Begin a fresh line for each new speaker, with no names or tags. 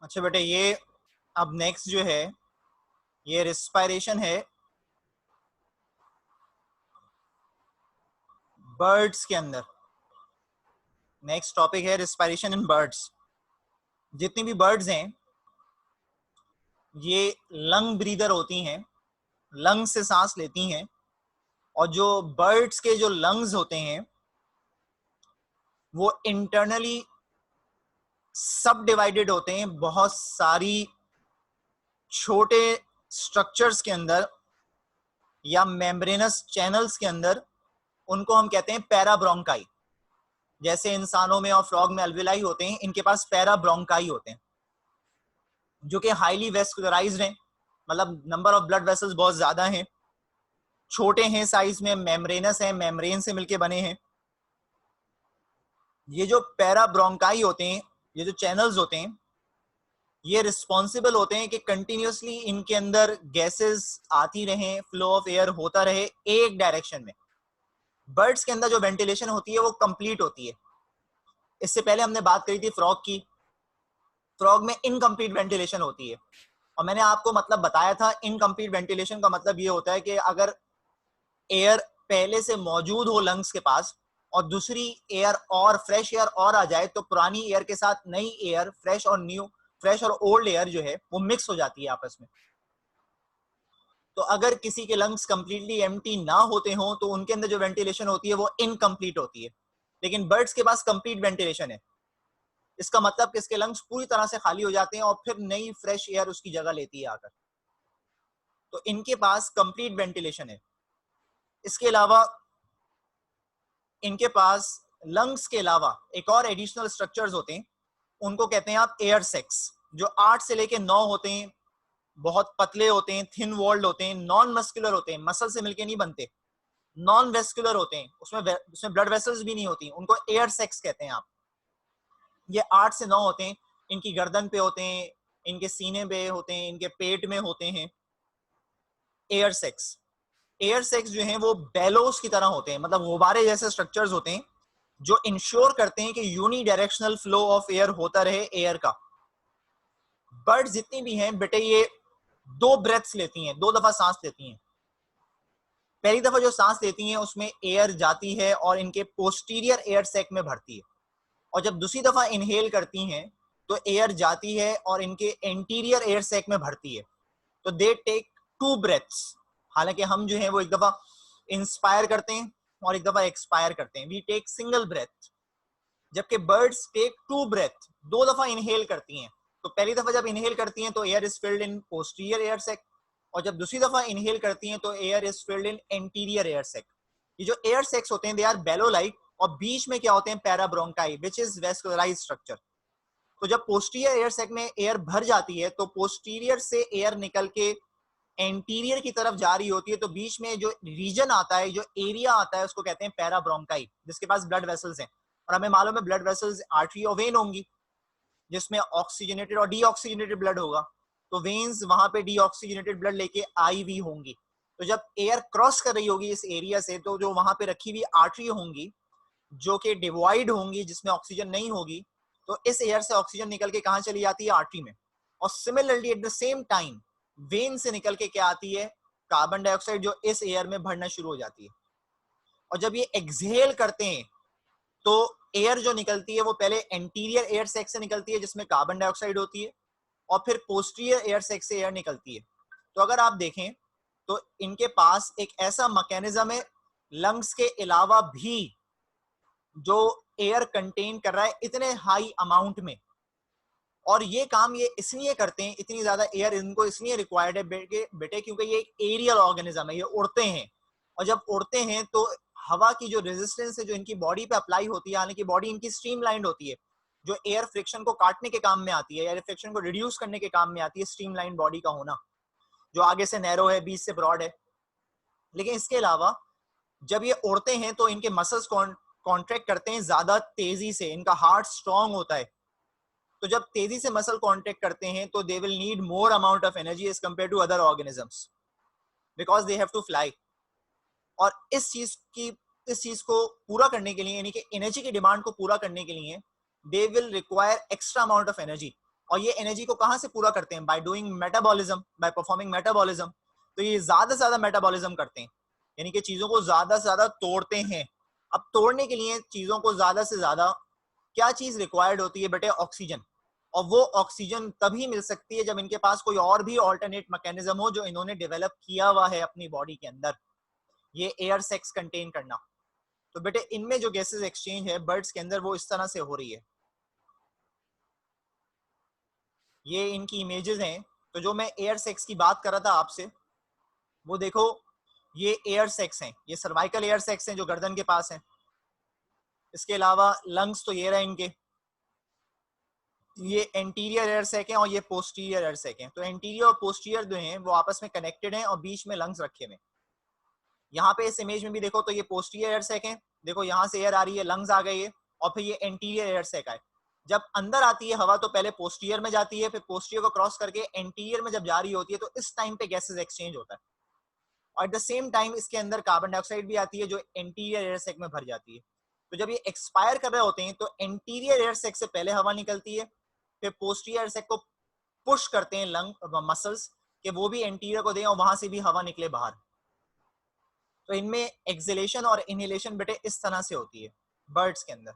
अच्छा बेटे, ये अब नेक्स्ट जो है ये रिस्पायरेशन है बर्ड्स के अंदर। नेक्स्ट टॉपिक है रिस्पायरेशन इन बर्ड्स। जितनी भी बर्ड्स हैं ये लंग ब्रीदर होती हैं, लंग से सांस लेती हैं। और जो बर्ड्स के जो लंग्स होते हैं वो इंटरनली सब डिवाइडेड होते हैं बहुत सारी छोटे स्ट्रक्चर्स के अंदर या मेम्ब्रेनस चैनल्स के अंदर। उनको हम कहते हैं पैराब्रोंकाई। जैसे इंसानों में और फ्रॉग में अल्वेलाई होते हैं, इनके पास पैराब्रोंकाई होते हैं जो कि हाईली वेस्कुलराइज्ड हैं, मतलब नंबर ऑफ ब्लड वेसल्स बहुत ज्यादा हैं, छोटे हैं साइज में, मेम्ब्रेनस है, मेम्ब्रेन से मिलके बने हैं। ये जो पैराब्रोंकाई होते हैं, ये जो चैनल्स होते हैं, ये रिस्पॉन्सिबल होते हैं कि कंटिन्यूसली इनके अंदर गैसेस आती रहें, फ्लो ऑफ एयर होता रहे एक डायरेक्शन में। बर्ड्स के अंदर जो वेंटिलेशन होती है वो कंप्लीट होती है। इससे पहले हमने बात करी थी फ्रॉग की। फ्रॉग में इनकम्प्लीट वेंटिलेशन होती है, और मैंने आपको मतलब बताया था इनकम्प्लीट वेंटिलेशन का मतलब ये होता है कि अगर एयर पहले से मौजूद हो लंग्स के पास और दूसरी एयर और फ्रेश एयर और आ जाए तो पुरानी एयर के साथ नई एयर, फ्रेश और ओल्ड एयर जो है वो मिक्स हो जाती है आपस में। तो अगर किसी के लंग्स कंप्लीटली एम्प्टी ना होते हो तो उनके अंदर जो वेंटिलेशन होती है वो इनकम्प्लीट होती है। लेकिन बर्ड्स के पास कंप्लीट वेंटिलेशन है। इसका मतलब कि इसके लंग्स पूरी तरह से खाली हो जाते हैं और फिर नई फ्रेश एयर उसकी जगह लेती है आकर। तो इनके पास कंप्लीट वेंटिलेशन है। इसके अलावा इनके पास लंग्स के अलावा एक और एडिशनल स्ट्रक्चर्स होते हैं, उनको कहते हैं आप एयर सेक्स, जो 8 से लेके 9 होते हैं। बहुत पतले होते हैं, थिन वॉल्ड होते हैं, नॉन मस्कुलर होते हैं, मसल से मिलके नहीं बनते, नॉन वेस्कुलर होते हैं, उसमें ब्लड वेसल्स भी नहीं होती, उनको एयर सेक्स कहते हैं आप। ये 8 से 9 होते हैं। इनकी गर्दन पे होते हैं, इनके सीने पे होते हैं, इनके पेट में होते हैं एयर सेक्स। एयर सेक्स जो हैं वो बेलोस की तरह होते हैं, मतलब गुब्बारे जैसे स्ट्रक्चर्स होते हैं जो इंश्योर करते हैं कि unidirectional flow of air होता रहे एयर का। बर्ड्स जितनी भी हैं बेटे ये 2 ब्रेथ्स लेती हैं, 2 दफा सांस लेती हैं। पहली दफा जो सांस लेती हैं उसमें एयर जाती है और इनके पोस्टीरियर एयर सैक में भरती है, और जब दूसरी दफा इनहेल करती हैं तो एयर जाती है और इनके एंटीरियर एयर सैक में भरती है। तो दे टेक 2 ब्रेथ्स। हालांकि हम जो है वो एक दफा इंस्पायर करते हैं और एक दफा एक्सपायर करते हैं, वी टेक सिंगल ब्रेथ। जबकि बर्ड्स टेक 2 ब्रेथ, 2 दफा इनहेल करती हैं। तो पहली दफा जब इनहेल करती हैं तो air is filled in posterior air sac, और जब दूसरी दफा इनहेल करती हैं तो air is filled in anterior air sac. ये जो एयर सैक्स होते हैं दे आर बेलो लाइक, और बीच में क्या होते हैं parabronchi which is vascularised structure. तो जब पोस्टीरियर एयर सैक में एयर भर जाती है तो पोस्टीरियर से एयर निकल के एंटीरियर की तरफ जा रही होती है, तो बीच में जो रीजन आता है, जो एरिया आता है, उसको कहते हैं पैराब्रोंकाई, जिसके पास ब्लड वेसल्स हैं। और हमें मालूम है ब्लड वेसल्स आर्टरी और वेन होंगी जिसमें ऑक्सीजनेटेड और डीऑक्सीजनेटेड ब्लड होगा। तो वेन्स वहां पे डीऑक्सीजनेटेड ब्लड लेके आईवी होंगी। तो जब एयर क्रॉस कर रही होगी इस एरिया से तो जो वहां पे रखी हुई आर्टरी होंगी जो कि डिवाइड होंगी, जिसमें ऑक्सीजन नहीं होगी, तो इस एयर से ऑक्सीजन निकल के कहां चली जाती है आर्टरी में। और similarly at the same time when से निकल के क्या आती है कार्बन डाइऑक्साइड, जो इस एयर में भरना शुरू हो जाती है। और जब ये एक्सहेल करते हैं तो एयर जो निकलती है वो पहले एंटीरियर एयर सैक से निकलती है जिसमें कार्बन डाइऑक्साइड होती है, और फिर पोस्टीरियर एयर सैक से एयर निकलती है। तो अगर आप देखें तो इनके पास एक ऐसा मैकेनिज्म है लंग्स के अलावा भी जो एयर कंटेन कर रहा है इतने हाई अमाउंट में। और ये काम ये इसलिए करते हैं, इतनी ज्यादा एयर इनको इसलिए रिक्वायर्ड है बेटे क्योंकि ये एक एरियल ऑर्गेनिज्म है, ये उड़ते हैं। और जब उड़ते हैं तो हवा की जो रेजिस्टेंस है जो इनकी बॉडी पे अप्लाई होती है, हालांकि बॉडी इनकी स्ट्रीमलाइंड होती है, जो एयर फ्रिक्शन को काटने के काम में आती है, एयर फ्रिक्शन को रिड्यूस करने के काम में आती है स्ट्रीमलाइन बॉडी का होना, जो आगे से नैरो है बीच से ब्रॉड है। लेकिन इसके अलावा जब ये उड़ते हैं तो इनके मसल्स कॉन्ट्रैक्ट करते हैं ज्यादा तेजी से, इनका हार्ट स्ट्रांग होता है। तो जब तेजी से मसल कॉन्ट्रैक्ट करते हैं तो they will need more amount of energy as compare to other organisms because they have to fly. और इस चीज को पूरा करने के लिए, यानी कि एनर्जी की डिमांड को पूरा करने के लिए they will require extra amount of energy. और ये एनर्जी को कहां से पूरा करते हैं? By doing metabolism, by performing metabolism. तो ये ज्यादा से ज्यादा मेटाबॉलिज्म करते हैं, यानी कि चीजों को ज्यादा से ज्यादा तोड़ते हैं। अब तोड़ने के लिए चीजों को ज्यादा से ज्यादा क्या चीज रिक्वायर्ड होती है बेटे? ऑक्सीजन। और वो ऑक्सीजन तभी मिल सकती है जब इनके पास कोई और भी ऑल्टरनेट मैकेनिज्म हो जो इन्होंने डेवलप किया हुआ है अपनी बॉडी के अंदर, ये एयर सेक्स कंटेन करना। तो बेटे इनमें जो गैसेस एक्सचेंज है बर्ड्स के अंदर वो इस तरह से हो रही है। ये इनकी इमेजेस हैं। तो जो मैं एयर सेक्स की बात कर रहा था आपसे, वो देखो ये एयर सेक्स हैं, ये सर्वाइकल एयर सेक्स हैं जो गर्दन के पास हैं। इसके अलावा लंग्स तो ये रहे इनके, ये एंटीरियर एयर सेक है और ये पोस्टीरियर एयर सेक है। तो एंटीरियर और पोस्टीरियर जो हैं वो आपस में कनेक्टेड हैं और बीच में लंग्स रखे हुए। यहाँ पे इस इमेज में भी देखो तो ये पोस्टीरियर एयर सेक है, देखो यहाँ से एयर आ रही है, लंग्स आ गई है, और फिर ये एंटीरियर एयर सेक है। जब अंदर आती है हवा तो पहले पोस्टीरियर में जाती है, फिर पोस्टीरियर को क्रॉस करके एंटीरियर में जब जा रही होती है तो इस टाइम पे गैसेस एक्सचेंज होता है। और एट द सेम टाइम इसके अंदर कार्बन डाइऑक्साइड भी आती है जो एंटीरियर एयर सेक में भर जाती है। तो जब ये एक्सपायर कर रहे होते हैं तो एंटीरियर एयर सेक से पहले हवा निकलती है, फिर पोस्टीरियर एयर सेक को पुश करते हैं लंग मसल्स कि वो भी एंटीरियर को दें और वहां से भी हवा निकले बाहर। तो इनमें एक्सलेशन और इनहेलेशन बेटे इस तरह से होती है बर्ड्स के अंदर।